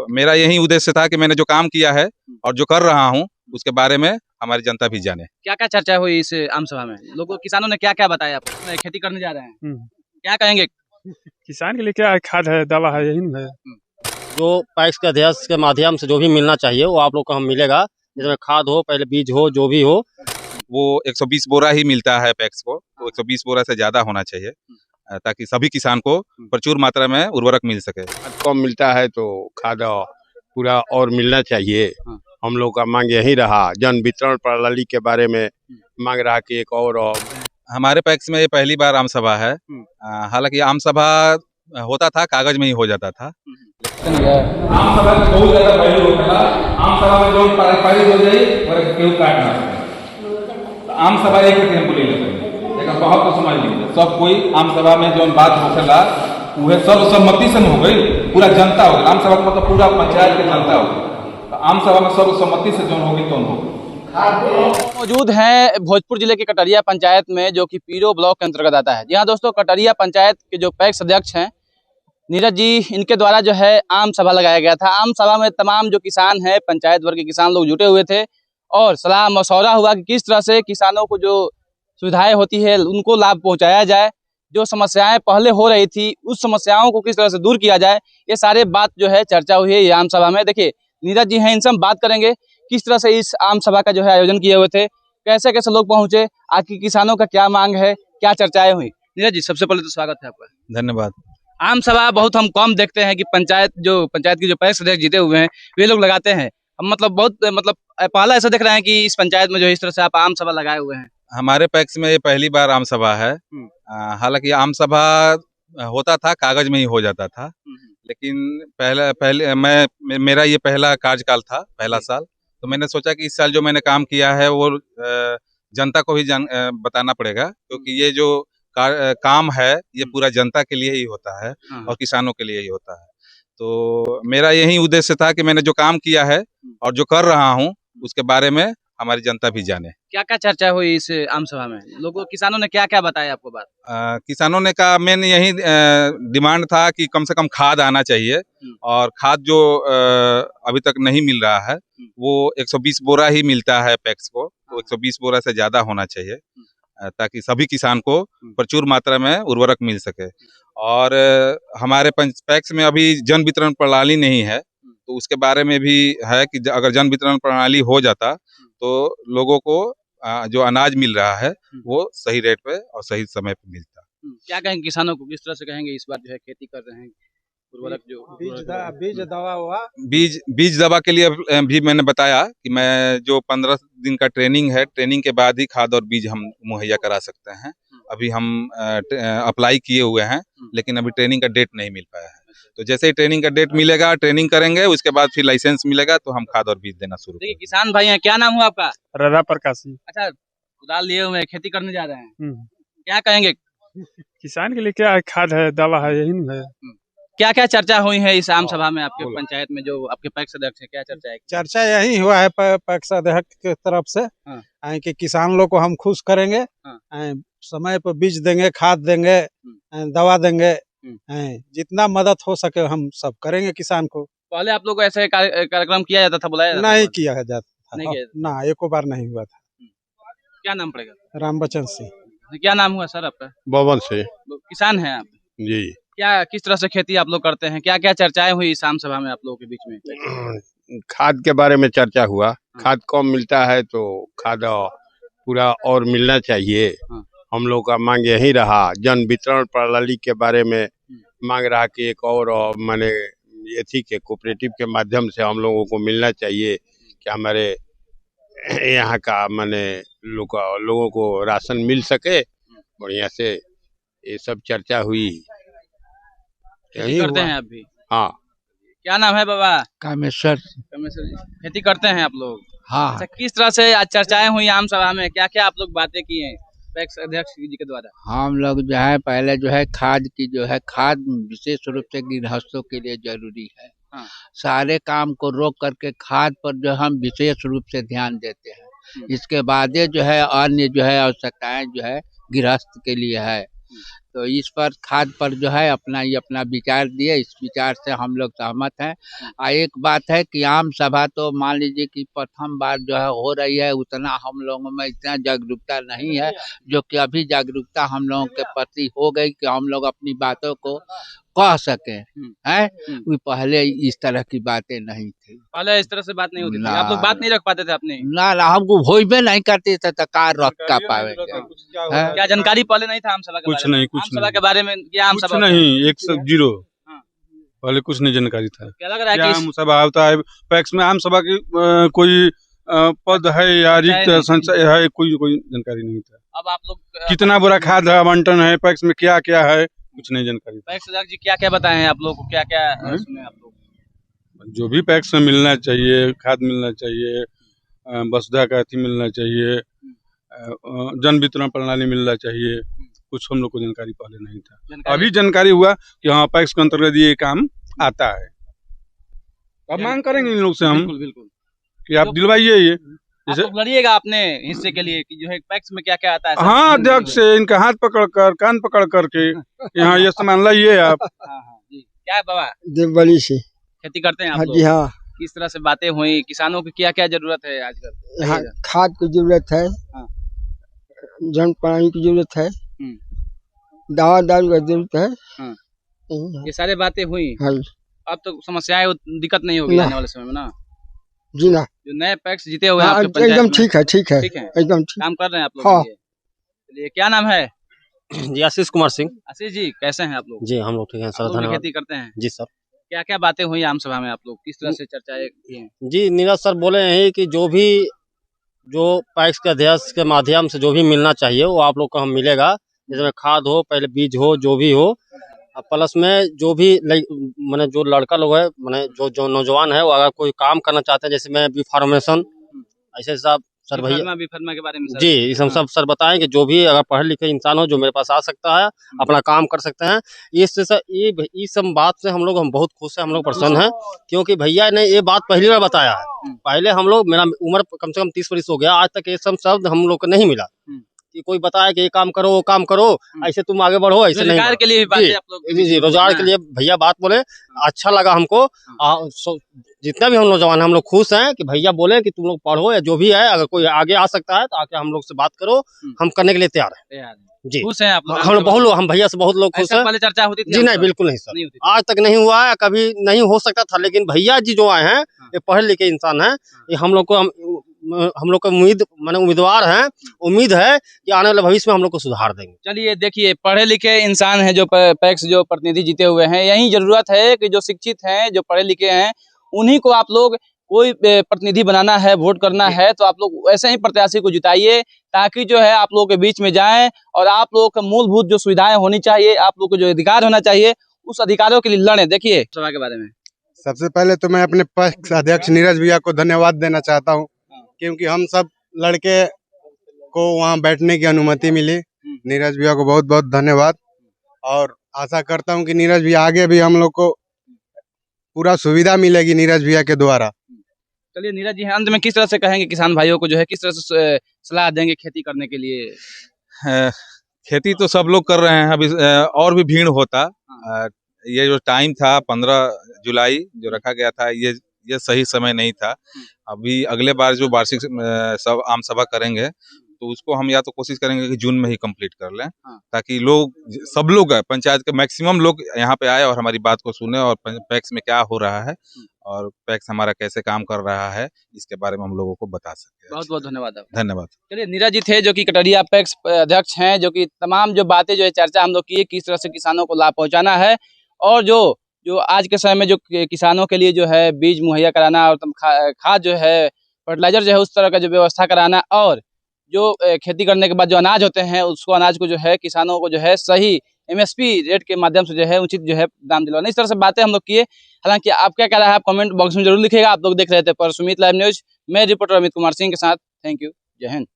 मेरा यही उद्देश्य था कि मैंने जो काम किया है और जो कर रहा हूँ उसके बारे में हमारी जनता भी जाने। क्या क्या चर्चा हुई इस आम सभा में? लोगों किसानों ने क्या क्या बताया? आपको खेती करने जा रहे हैं, क्या कहेंगे? किसान के लिए क्या है, खाद है, दवा है, यही है। जो पैक्स के अध्यक्ष के माध्यम से जो भी मिलना चाहिए वो आप लोग को हम मिलेगा, जिसमें खाद हो, पहले बीज हो, जो भी हो। वो 120 बोरा ही मिलता है पैक्स को, तो 120 बोरा से ज़्यादा होना चाहिए ताकि सभी किसान को प्रचुर मात्रा में उर्वरक मिल सके। कम मिलता है तो खाद पूरा और मिलना चाहिए। हम लोग का मांग यही रहा। जन वितरण प्रणाली के बारे में मांग रहा कि एक और हमारे पैक्स में ये पहली बार आम सभा है। हालांकि आम सभा होता था, कागज में ही हो जाता था। आम सभा में बहुत ज्यादा वैल्यू होता है। आम सभा में जो पारित हो जाए और केहू काट ना सके। आम सभा एक टेम्पो ले लेते हैं, लेकिन बहुत तो समझ लीजिए सब कोई आम सभा में जो बात होखेला वह सर्वसम्मति से हो गई, पूरा जनता हो गई। आम सभा का मतलब पूरा पंचायत के जनता हो गई। तो आम सभा में सर्वसम्मति से जो होगी तो होगी। मौजूद हैं भोजपुर जिले के कटरिया पंचायत में, जो कि पीरो ब्लॉक के अंतर्गत आता है। जी हाँ दोस्तों, कटरिया पंचायत के जो पैक्स अध्यक्ष हैं नीरज जी, इनके द्वारा जो है आम सभा लगाया गया था। आम सभा में तमाम जो किसान हैं, पंचायत वर्ग के किसान लोग जुटे हुए थे और सलाह मशवरा हुआ कि किस तरह से किसानों को जो सुविधाएं होती है उनको लाभ पहुंचाया जाए। जो समस्याएं पहले हो रही थी उस समस्याओं को किस तरह से दूर किया जाए, ये सारे बात जो है चर्चा हुई है ये आम सभा में। देखिए नीरज जी हैं, इनसे हम बात करेंगे किस तरह से इस आम सभा का जो है आयोजन किए हुए थे, कैसे कैसे लोग पहुंचे, आखिर किसानों का क्या मांग है, क्या चर्चाएं हुई। नीरज जी, सबसे पहले तो स्वागत है आपका। धन्यवाद। आम सभा बहुत हम कम देखते हैं कि पंचायत की जो पैक्स अध्यक्ष जीते हुए हैं वे लोग लगाते हैं। हम बहुत पहला ऐसा देख रहे हैं कि इस पंचायत में जो इस तरह से आप आम सभा लगाए हुए हैं। हमारे पैक्स में ये पहली बार आम सभा है। हालांकि आम सभा होता था, कागज में ही हो जाता था, लेकिन पहले मेरा ये पहला कार्यकाल था, पहला साल। तो मैंने सोचा कि इस साल जो मैंने काम किया है वो जनता को भी बताना पड़ेगा, क्योंकि ये जो काम है ये पूरा जनता के लिए ही होता है और किसानों के लिए ही होता है। तो मेरा यही उद्देश्य था कि मैंने जो काम किया है और जो कर रहा हूँ उसके बारे में हमारी जनता भी जाने। क्या क्या चर्चा हुई इस आम सभा में? लोगों किसानों ने क्या क्या बताया आपको बात? किसानों ने कहा, मेन यही डिमांड था कि कम से कम खाद आना चाहिए, और खाद जो अभी तक नहीं मिल रहा है वो 120 बोरा ही मिलता है पैक्स को, तो 120 बोरा से ज्यादा होना चाहिए ताकि सभी किसान को प्रचुर मात्रा में उर्वरक मिल सके। और हमारे पैक्स में अभी जन वितरण प्रणाली नहीं है, तो उसके बारे में भी है कि अगर जन वितरण प्रणाली हो जाता तो लोगों को जो अनाज मिल रहा है वो सही रेट पे और सही समय पे मिलता। क्या कहेंगे किसानों को, किस तरह से कहेंगे इस बार जो है खेती कर रहे हैं, उर्वरक जो बीज दवा के लिए भी मैंने बताया कि मैं जो 15 दिन का ट्रेनिंग है, ट्रेनिंग के बाद ही खाद और बीज हम मुहैया करा सकते हैं। अभी हम अप्लाई किए हुए हैं, लेकिन अभी ट्रेनिंग का डेट नहीं मिल पाया है। तो जैसे ही ट्रेनिंग का डेट मिलेगा, ट्रेनिंग करेंगे, उसके बाद फिर लाइसेंस मिलेगा तो हम खाद और बीज देना शुरू करेंगे। किसान भाई हैं, क्या नाम हुआ आपका? राधा प्रकाश। अच्छा, कुदाल लिए हुए खेती करने जा रहे हैं, क्या कहेंगे? किसान के लिए क्या है, खाद है, दवा है, यही है। क्या क्या चर्चा हुई है इस आम सभा में आपके पंचायत में, जो आपके पैक्स अध्यक्ष है, क्या चर्चा है? चर्चा यही हुआ है पैक्स अध्यक्ष की तरफ से कि किसान लोग को हम खुश करेंगे, समय पर बीज देंगे, खाद देंगे, दवा देंगे, जितना मदद हो सके हम सब करेंगे किसान को। पहले आप लोग ऐसे कार्यक्रम किया जाता था, बुलाया जाता नहीं किया जाता था, ना एको बार नहीं हुआ था। क्या नाम पड़ेगा? रामबचन सिंह। क्या नाम हुआ सर आपका? बबन से। किसान हैं आप जी। क्या किस तरह से खेती आप लोग करते हैं, क्या क्या चर्चाएं हुई इस आम सभा में आप लोगों के बीच में? खाद के बारे में चर्चा हुआ। खाद कम मिलता है तो खाद पूरा और मिलना चाहिए। हम लोग का मांग यही रहा। जन वितरण प्रणाली के बारे में मांग रहा कि एक और माने एथी के कोऑपरेटिव के माध्यम से हम लोगों को मिलना चाहिए कि हमारे यहाँ का माने लोगों को राशन मिल सके बढ़िया से। ये सब चर्चा हुई। यही करते हैं आप भी? हाँ। क्या नाम है बाबा? कामेश्वर। कामेश्वर जी, खेती करते हैं आप लोग? हाँ। अच्छा, किस तरह से आज चर्चाएं हुई आम सभा में, क्या क्या आप लोग बातें की हैं पैक्स अध्यक्ष जी के द्वारा? हम लोग जो है पहले जो है खाद की जो है, खाद विशेष रूप से गृहस्थों के लिए जरूरी है। सारे काम को रोक करके खाद पर जो हम विशेष रूप से ध्यान देते हैं। इसके बाद जो है अन्य जो है आवश्यकताएं जो है गृहस्थ के लिए है। तो इस पर खाद पर जो है अपना विचार दिए। इस विचार से हम लोग सहमत हैं। एक बात है कि आम सभा तो मान लीजिए कि प्रथम बार जो है हो रही है, उतना हम लोगों में इतना जागरूकता नहीं है, जो कि अभी जागरूकता हम लोगों के प्रति हो गई कि हम लोग अपनी बातों को कह सके हैं। पहले इस तरह की बातें नहीं थी। पहले इस तरह से बात नहीं होती थी, ना। आप लोग बात नहीं रख पाते थे अपने। ना हमको भोजबे नहीं करते थे तो कार रख का पावे। क्या जानकारी पहले नहीं था आम सभा के कुछ बारे में? नहीं, कुछ आम सभा नहीं। के बारे में क्या आम कुछ सभा नहीं, 1-0 हाँ। पहले कुछ नहीं जानकारी था। क्या लग रहा है क्या कि आम सभा होता है पैक्स में? आम सभा की कोई पद है या रिक्त नहीं। संचय है, कोई जानकारी नहीं था। अब आप लोग कितना बुरा खाद है, आवंटन है, पैक्स में क्या क्या है, कुछ नहीं जानकारी था। पैक्स अध्यक्ष जी क्या क्या बताए हैं आप लोग को? क्या क्या सुने आप लोग? जो भी पैक्स में मिलना चाहिए, खाद मिलना चाहिए, वसुधा का अथी मिलना चाहिए, जन वितरण प्रणाली मिलना चाहिए, कुछ हम लोग को जानकारी पहले नहीं था। अभी जानकारी हुआ कि हाँ पैक्स के अंतर्गत ये काम आता है। अब मांग करेंगे इन लोग से हम बिल्कुल कि आप दिलवाइए ये। आप लोग लड़िएगा अपने हिस्से के लिए कि जो है पैक्स में क्या क्या आता है। हाँ, अध्यक्ष से इनका हाथ पकड़ कर, कान पकड़ करके यहाँ ये सामान लाइए आप। हाँ जी, क्या है बाबा? देवबली से। खेती करते हैं आप हाँ लोग? जी हाँ। किस तरह से बातें हुई, किसानों की क्या क्या जरूरत है आजकल? यहाँ खाद की जरूरत है, हाँ। जन प्रणाली की जरूरत है, दवा दारू की जरूरत है। हाँ। ये सारी बातें हुई। हाँ। अब तो समस्याएं दिक्कत नहीं होगी आने वाले समय में ना? जी ना। जो नए पैक्स जीते हुए हैं हाँ, आपके पंचायत एकदम में, ठीक है, ठीक है, ठीक है, एकदम ठीक। काम कर रहे हैं आप लोग? हाँ। चलिए, क्या नाम है? जी आशीष कुमार सिंह। आशीष जी, कैसे हैं आप लोग? जी हम लोग ठीक हैं सर, आप लोग भी धन्यवाद। खेती करते हैं? जी सर। क्या क्या बातें हुई आम सभा में? आप लोग किस तरह से चर्चाएं की हैं? जी नीरज सर बोले हैं कि जो पैक्स के अध्यक्ष के माध्यम से जो भी मिलना चाहिए वो आप लोग को हम मिलेगा। जिसमें खाद हो, पहले बीज हो, जो भी हो, प्लस में जो भी मैंने जो लड़का लोग है, मैंने जो नौजवान है, वो अगर कोई काम करना चाहते हैं, जैसे मैं बी फार्मेशन, ऐसे सब सर भैया बी-फार्मा के बारे में सर? जी इस हम सब सर बताएं कि जो भी अगर पढ़े लिखे इंसान हो जो मेरे पास आ सकता है, अपना काम कर सकते हैं। ये सब बात से हम बहुत खुश हैं, हम लोग प्रसन्न हैं, क्योंकि भैया ने ये बात पहली बार बताया है। पहले हम लोग, मेरा उम्र कम से कम 30 वर्ष हो गया, आज तक ये सब शब्द हम लोग को नहीं मिला कि कोई बताया कि ये काम करो, वो काम करो, ऐसे तुम आगे बढ़ो, ऐसे नहीं। रोजगार के लिए भी बातें आप लोग? जी रोजगार के लिए भैया बात बोले, अच्छा लगा हमको। जितना भी हम नौजवान हैं, हम लोग खुश हैं कि भैया बोले कि तुम लोग पढ़ो या जो भी है, अगर कोई आगे आ सकता है तो आके हम लोग से बात करो, हम करने के लिए तैयार हैं। जी खुश हैं आप लोग? हम भैया से बहुत लोग खुश हैं। पहले चर्चा होती थी? जी नहीं, बिल्कुल नहीं सर, आज तक नहीं हुआ है, कभी नहीं हो सकता था। लेकिन भैया जी जो आए हैं, ये पढ़े लिखे इंसान हैं, ये हम लोग को उम्मीदवार हैं, उम्मीद है कि आने वाले भविष्य में हम लोग को सुधार देंगे। चलिए देखिए, पढ़े लिखे इंसान हैं जो पैक्स जो प्रतिनिधि जीते हुए हैं, यही जरूरत है कि जो शिक्षित हैं, जो पढ़े लिखे हैं, उन्हीं को आप लोग कोई प्रतिनिधि बनाना है, वोट करना है, तो आप लोग ऐसे ही प्रत्याशी को जिताइए, ताकि जो है आप लोगों के बीच में जाएं और आप लोगों को मूलभूत जो सुविधाएं होनी चाहिए, आप लोग को जो अधिकार होना चाहिए, उस अधिकारों के लिए लड़ें। देखिए सभा के बारे में सबसे पहले तो मैं अपने पैक्स अध्यक्ष नीरज भैया को धन्यवाद देना चाहता हूँ, क्योंकि हम सब लड़के को वहाँ बैठने की अनुमति मिली। नीरज भैया को बहुत बहुत धन्यवाद, और आशा करता हूँ कि नीरज भैया आगे भी हम लोग को पूरा सुविधा मिलेगी नीरज भैया के द्वारा। चलिए नीरज जी, अंत में किस तरह से कहेंगे किसान भाइयों को, जो है किस तरह से सलाह देंगे खेती करने के लिए? खेती तो सब लोग कर रहे हैं, अभी और भी भीड़ होता। ये जो टाइम था 15 जुलाई जो रखा गया था, ये सही समय नहीं था। अभी अगले बार जो वार्षिक सब आम सभा करेंगे, तो उसको हम या तो कोशिश करेंगे कि जून में ही कंप्लीट कर लें, ताकि सब लोग पंचायत के मैक्सिमम लोग यहाँ पे आए और हमारी बात को सुने, और पैक्स में क्या हो रहा है और पैक्स हमारा कैसे काम कर रहा है, इसके बारे में हम लोगों को बता सकते हैं। बहुत बहुत धन्यवाद आपका। धन्यवाद। चलिए नीरज जी थे जो कि कटरिया पैक्स अध्यक्ष हैं, जो कि तमाम जो बातें जो है चर्चा हम लोग की, किस तरह से किसानों को लाभ पहुंचाना है, और जो आज के समय में जो किसानों के लिए जो है बीज मुहैया कराना, और खाद जो है, फर्टिलाइजर जो है, उस तरह का जो व्यवस्था कराना, और जो खेती करने के बाद जो अनाज होते हैं, उसको अनाज को जो है किसानों को जो है सही MSP रेट के माध्यम से जो है उचित जो है दाम दिलवाना, इस तरह से बातें हम लोग किए। हालांकि आप क्या कह रहा है, आप कमेंट बॉक्स में जरूर लिखिएगा। आप लोग देख रहे थे पर सुमित लाइव न्यूज, मैं रिपोर्टर अमित कुमार सिंह के साथ। थैंक यू, जय हिंद।